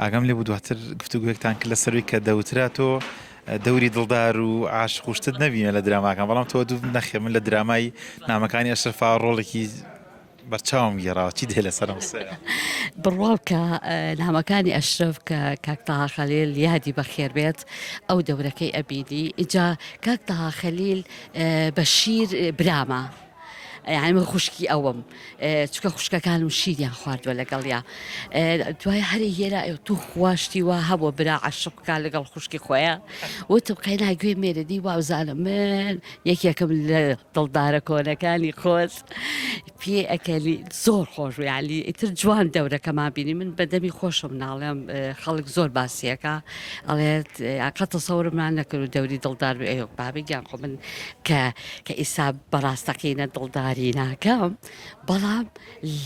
ئاگام لێ بوو دواتر گفتوگویەکتان کرد لەسەروی کە دەوترا تۆ دەوری دڵدار و عاشق و شتت نەبینە لە دراماکان، بەڵام تۆ دوو نەخێ من لە درامای نامەکانی ئەشرەفا ڕۆڵێکی بەرچاوم گێڕاوە. چی دێ لەسەرم قسەیە؟ بڕواکە نامەکانی ئەشرف کە کاک تاها خەلیل یادی بەخێر بێت ئەو دەورەکەی ئەبینی ئینجا کاک تاها خەلیل بەشیر برامە. یعنی من خوشکی ئەوم چکە خوشکەکانم شیریان خواردووە لەگەڵیا دوای هەری هێرا تو خواشتی وا هەبوو برا عاشقکە لەگەڵ خوشکی خۆیە وتم قەینا گوێ مێرەدی وابزانم من یەکێکم لە دڵدارە کۆنەکانی خۆت پێ ئەکەلی زۆر خۆش و یعنی ئیتر جوان دەورەکەمان بینی من بەدەمی خۆشم ناڵێم خەڵک زۆر باسیەکە ئەڵێت قەت تەسەورمان نەکرد و دەوری دڵدار بێ ئەیۆ بابی گیان خۆ من کە ئیسا بەڕاستەقینە دڵدار ناکەم بەڵام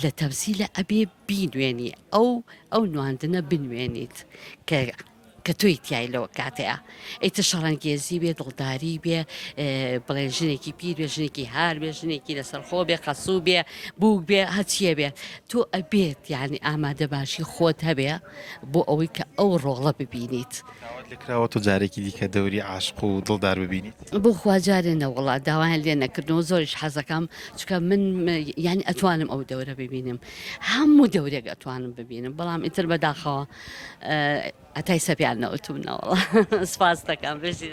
لە تەمسیلە ئەبێ بینوێنی ئەو نواندنە بنوێنیت کە توی تیای لەوە کاتەیە ئیتر شەڕەنگێزی بێ دڵداری بێ بڵێ ژنێکی پیر بێ ژنێکی هار بێ ژنێکی لەسەرخۆ بێ قەسوو بێ بووک بێ هەچیە بێت تۆ ئەبێت یعنی ئامادە باشی خۆت هەبێ بۆ ئەوەی کە ئەو ڕۆڵە ببینیت. لەکراوە تۆ جارێکی دیکە دەوری عاشق و دڵدار ببینیت؟ بۆ خواجارێنە وڵا داوایان لێ نەکردنەوە زۆریش حەزەکەم چکە من یعنی ئەتوانم ئەو دەورە ببینم هەموو دەورێک ئەتوانم ببینم بەڵام ئیتر بەداخەوە ئەتای سەپیان نەوتونەوەڵ سپاس دەکەم بژی.